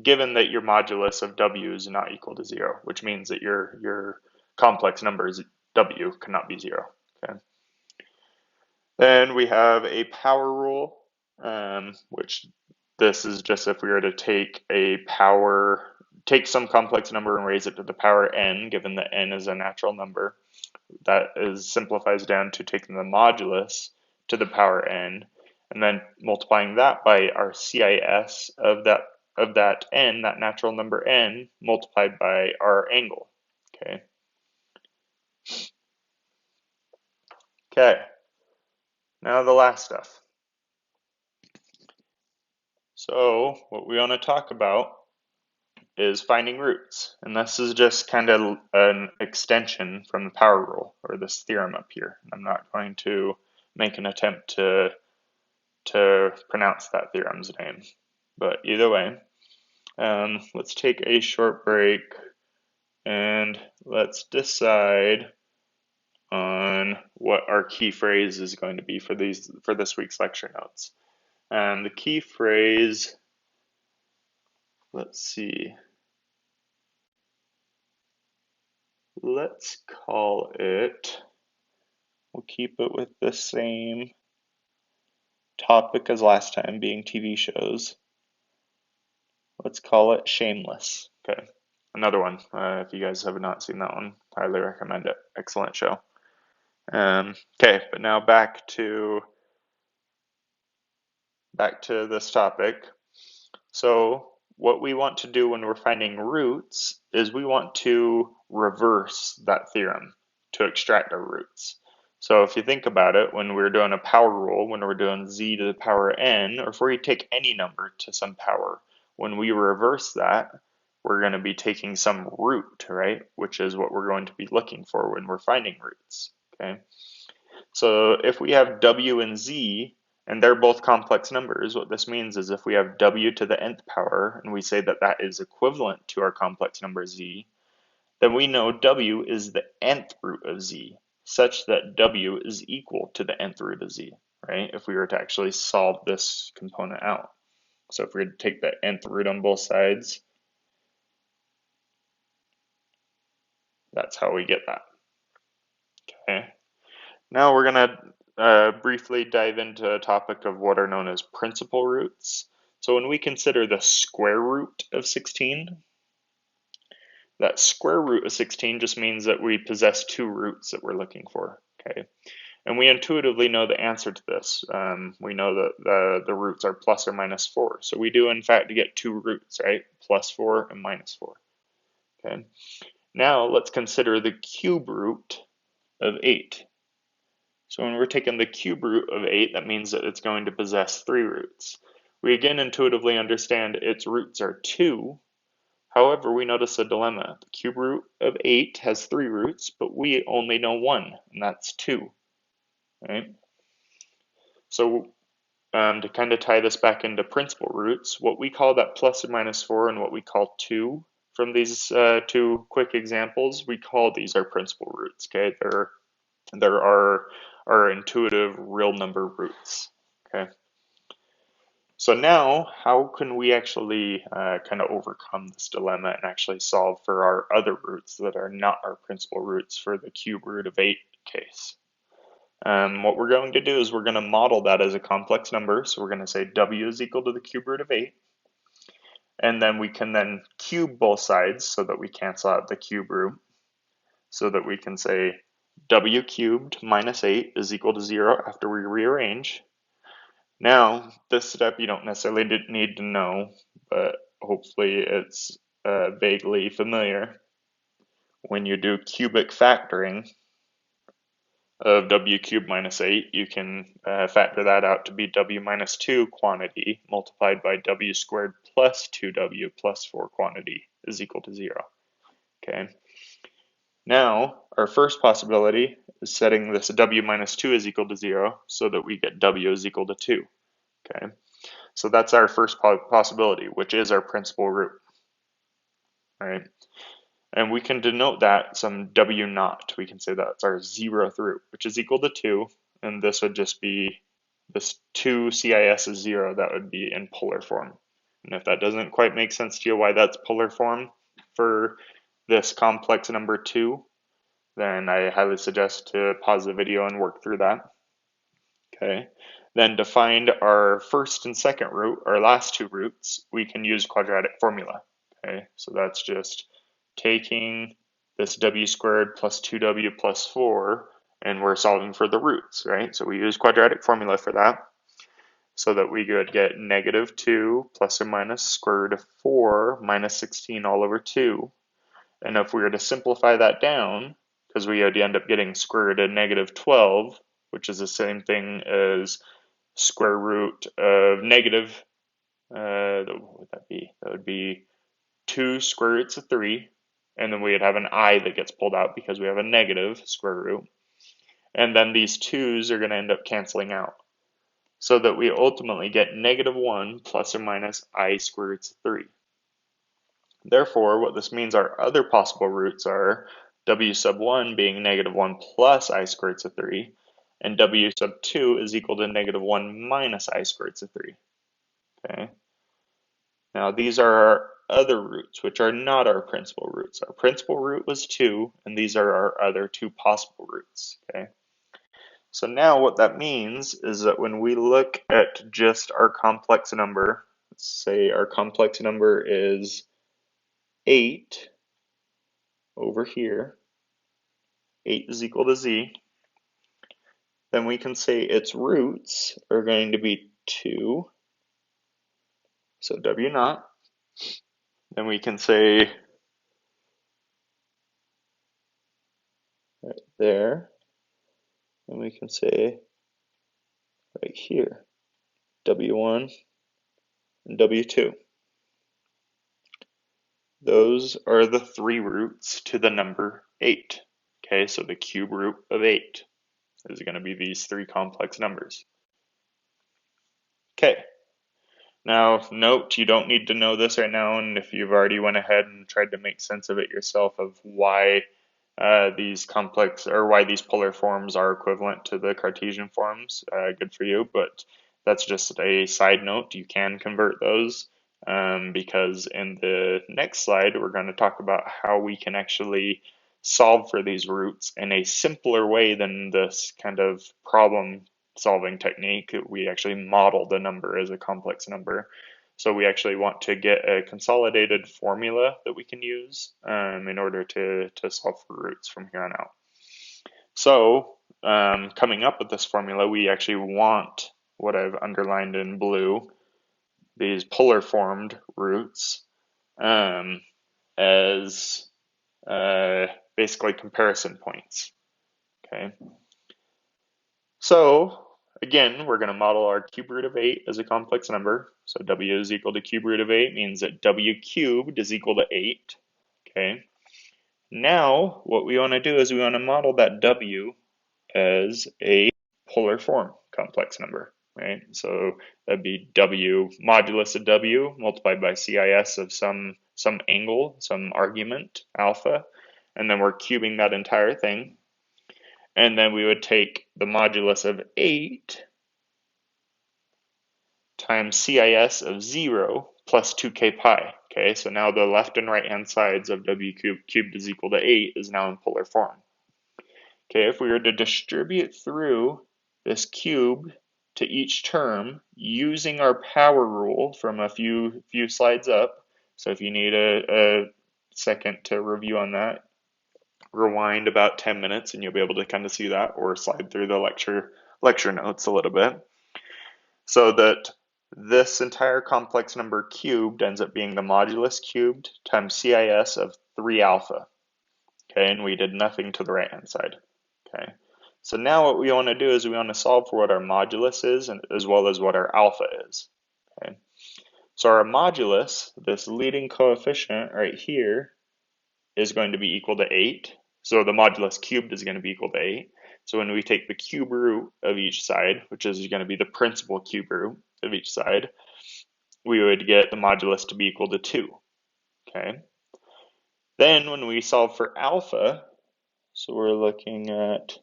given that your modulus of W is not equal to 0, which means that your complex numbers W cannot be 0. Okay. Then we have a power rule, which this is just if we were to take a power take some complex number and raise it to the power n, given that n is a natural number. That simplifies down to taking the modulus to the power n, and then multiplying that by our CIS of that n, that natural number n, multiplied by our angle. Okay. Okay. Now the last stuff. So what we want to talk about is finding roots, and this is just kind of an extension from the power rule, or this theorem up here. I'm not going to make an attempt to pronounce that theorem's name, but either way, let's take a short break and let's decide on what our key phrase is going to be for this week's lecture notes. The key phrase, let's see, let's call it, we'll keep it with the same topic as last time, being TV shows. Let's call it Shameless. Okay, another one. If you guys have not seen that one, highly recommend it. Excellent show. Okay, but now back to this topic. So what we want to do when we're finding roots is we want to reverse that theorem to extract our roots. So if you think about it, when we're doing a power rule, when we're doing z to the power n, or if we take any number to some power, when we reverse that, we're going to be taking some root, right? Which is what we're going to be looking for when we're finding roots, okay? So if we have w and z, and they're both complex numbers, what this means is if we have w to the nth power, and we say that that is equivalent to our complex number z, then we know w is the nth root of z, such that w is equal to the nth root of z, right? If we were to actually solve this component out. So if we were to take the nth root on both sides, that's how we get that. Okay. Now we're going to briefly dive into a topic of what are known as principal roots. So when we consider the square root of 16, that square root of 16 just means that we possess two roots that we're looking for, okay? And we intuitively know the answer to this. We know that the roots are plus or minus 4. So we do in fact get two roots, right? Plus 4 and minus 4, okay? Now let's consider the cube root of 8. So when we're taking the cube root of 8, that means that it's going to possess 3 roots. We again intuitively understand its roots are 2. However, we notice a dilemma. The cube root of 8 has 3 roots, but we only know 1, and that's 2. Right? So to kind of tie this back into principal roots, what we call that plus or minus 4 and what we call 2 from these two quick examples, we call these our principal roots. Okay, there are our intuitive real number roots. Okay. So now, how can we actually kind of overcome this dilemma and actually solve for our other roots that are not our principal roots for the cube root of 8 case? What we're going to do is we're going to model that as a complex number. So we're going to say w is equal to the cube root of 8. And then we can then cube both sides so that we cancel out the cube root. So that we can say w cubed minus 8 is equal to 0 after we rearrange. Now, this step you don't necessarily need to know, but hopefully it's vaguely familiar. When you do cubic factoring of w cubed minus 8, you can factor that out to be w minus 2 quantity multiplied by w squared plus 2w plus 4 quantity is equal to 0. Okay. Now, our first possibility is setting this w minus 2 is equal to 0 so that we get w is equal to 2. Okay, so that's our first possibility, which is our principal root. All right, and we can denote that some w naught. We can say that's our 0th root, which is equal to 2, and this would just be this 2 CIS is 0. That would be in polar form. And if that doesn't quite make sense to you why that's polar form for this complex number 2, then I highly suggest to pause the video and work through that. Okay. Then to find our first and second root, our last two roots, we can use quadratic formula. Okay, so that's just taking this w squared plus 2w plus 4, and we're solving for the roots, right? So we use quadratic formula for that, so that we could get negative 2 plus or minus square root of 4 minus 16 all over 2. And if we were to simplify that down, because we would end up getting square root of negative 12, which is the same thing as square root of negative, what would that be? That would be 2 square roots of 3, and then we'd have an I that gets pulled out because we have a negative square root. And then these 2's are going to end up canceling out, so that we ultimately get negative 1 plus or minus I square roots of 3. Therefore, what this means our other possible roots are w sub 1 being negative 1 plus I square roots of 3, and w sub 2 is equal to negative 1 minus I square roots of 3. Okay. Now these are our other roots, which are not our principal roots. Our principal root was 2, and these are our other two possible roots. Okay. So now what that means is that when we look at just our complex number, let's say our complex number is 8 over here, 8 is equal to z, then we can say its roots are going to be 2, so w naught. Then we can say right there, and we can say right here, w1 and w2. Those are the three roots to the number 8. Okay, so the cube root of 8 is going to be these three complex numbers. Okay, now note, you don't need to know this right now, and if you've already went ahead and tried to make sense of it yourself of why these complex, or why these polar forms are equivalent to the Cartesian forms, good for you, but that's just a side note. You can convert those, because in the next slide we're going to talk about how we can actually solve for these roots in a simpler way than this kind of problem solving technique. We actually model the number as a complex number. So we actually want to get a consolidated formula that we can use in order to solve for roots from here on out. So coming up with this formula, we actually want what I've underlined in blue, these polar formed roots, as basically comparison points. Okay. So again, we're going to model our cube root of 8 as a complex number. So w is equal to cube root of 8 means that w cubed is equal to 8. Okay. Now, what we want to do is we want to model that w as a polar form complex number, right? So that'd be w modulus of w multiplied by CIS of some angle, some argument, alpha, and then we're cubing that entire thing. And then we would take the modulus of 8 times CIS of 0 plus 2k pi. Okay, so now the left and right hand sides of w cubed is equal to 8 is now in polar form. Okay, if we were to distribute through this cube to each term using our power rule from a few slides up, so if you need a second to review on that, rewind about 10 minutes and you'll be able to kind of see that, or slide through the lecture notes a little bit, so that this entire complex number cubed ends up being the modulus cubed times CIS of 3 alpha. Okay, and we did nothing to the right hand side. Okay, so now what we want to do is we want to solve for what our modulus is, and as well as what our alpha is. Okay, so our modulus, this leading coefficient right here, is going to be equal to 8. So the modulus cubed is going to be equal to 8. So when we take the cube root of each side, which is going to be the principal cube root of each side, we would get the modulus to be equal to 2. Okay. Then when we solve for alpha, so we're looking at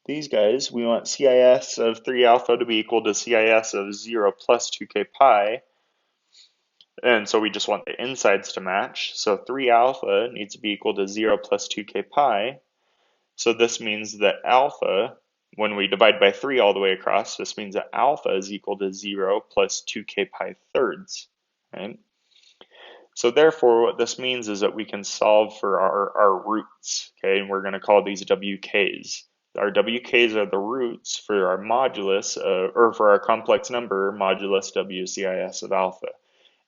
these guys, we want CIS of 3 alpha to be equal to CIS of 0 plus 2k pi. And so we just want the insides to match. So 3 alpha needs to be equal to 0 plus 2k pi. So this means that alpha, when we divide by 3 all the way across, this means that alpha is equal to 0 plus 2k pi thirds. Right? So therefore, what this means is that we can solve for our roots, okay? And we're going to call these WKs. Our WKs are the roots for our modulus, or for our complex number modulus WCIS of alpha.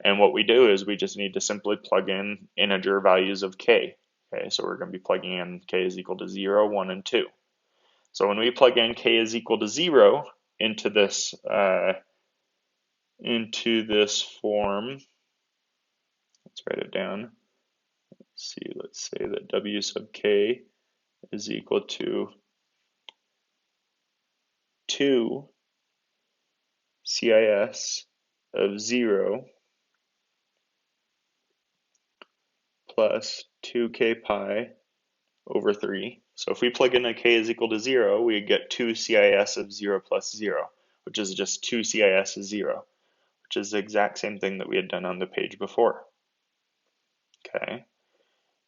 And what we do is we just need to simply plug in integer values of k. Okay, so we're going to be plugging in k is equal to 0, 1, and 2. So when we plug in k is equal to 0 into this form, let's write it down. Let's say that w sub k is equal to 2 CIS of 0 plus 2k pi over 3. So if we plug in a k is equal to 0, we get 2 CIS of 0 plus 0, which is just 2 CIS of 0, which is the exact same thing that we had done on the page before. Okay.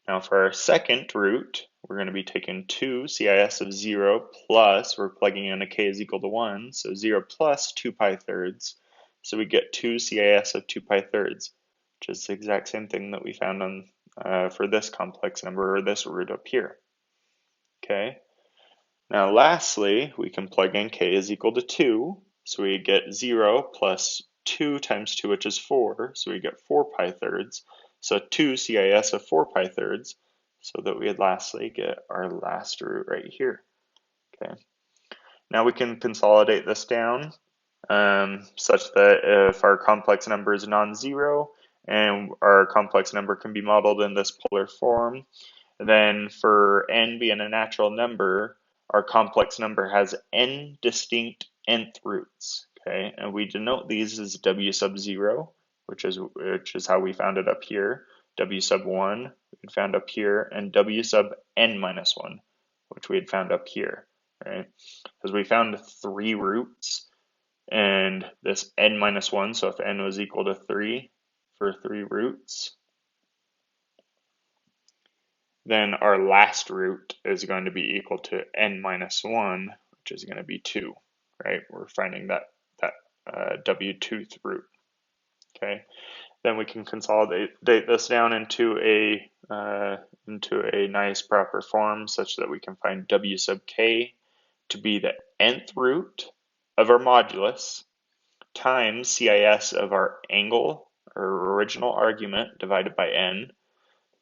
Now for our second root, we're going to be taking 2 CIS of 0 plus, we're plugging in a k is equal to 1, so 0 plus 2 pi thirds. So we get 2 CIS of 2 pi thirds, which is the exact same thing that we found on for this complex number, or this root up here. Okay. Now lastly, we can plug in k is equal to 2, so we get 0 plus 2 times 2, which is 4, so we get 4 pi thirds. So 2 CIS of 4 pi thirds, so that we would lastly get our last root right here. Okay. Now we can consolidate this down such that if our complex number is non-zero and our complex number can be modeled in this polar form, then for n being a natural number, our complex number has n distinct nth roots. Okay, and we denote these as w sub 0, which is how we found it up here, w sub 1 we had found up here, and w sub n minus 1, which we had found up here, right? Because we found 3 roots and this n minus 1, so if n was equal to 3 for 3 roots, then our last root is going to be equal to n minus 1, which is going to be 2, right? We're finding that w2th root. Okay, then we can consolidate this down into a nice proper form such that we can find w sub k to be the nth root of our modulus times CIS of our angle, or original argument, divided by n,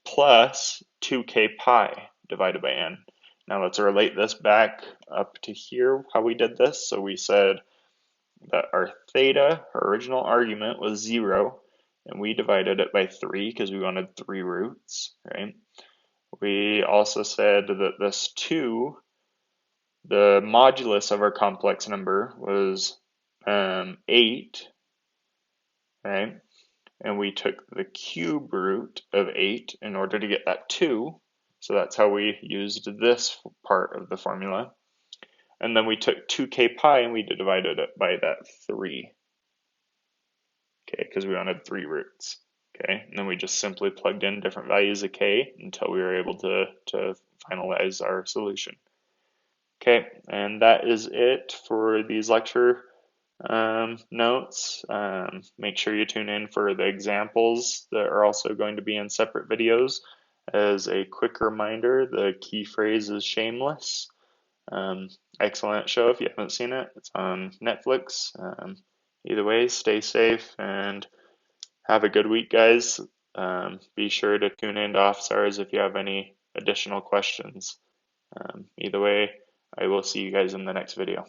plus 2k pi divided by n. Now let's relate this back up to here, how we did this. So we said that our theta, our original argument, was 0, and we divided it by 3 because we wanted 3 roots, right? We also said that this 2, the modulus of our complex number was 8, right? And we took the cube root of 8 in order to get that 2. So that's how we used this part of the formula. And then we took 2k pi and we divided it by that 3. Okay, because we wanted 3 roots. Okay, and then we just simply plugged in different values of k until we were able to finalize our solution. Okay, and that is it for these lecture notes. Make sure you tune in for the examples that are also going to be in separate videos. As a quick reminder, the key phrase is shameless. Excellent show if you haven't seen it. It's on Netflix. Either way, stay safe and have a good week, guys. Be sure to tune in to Offstars if you have any additional questions. Either way, I will see you guys in the next video.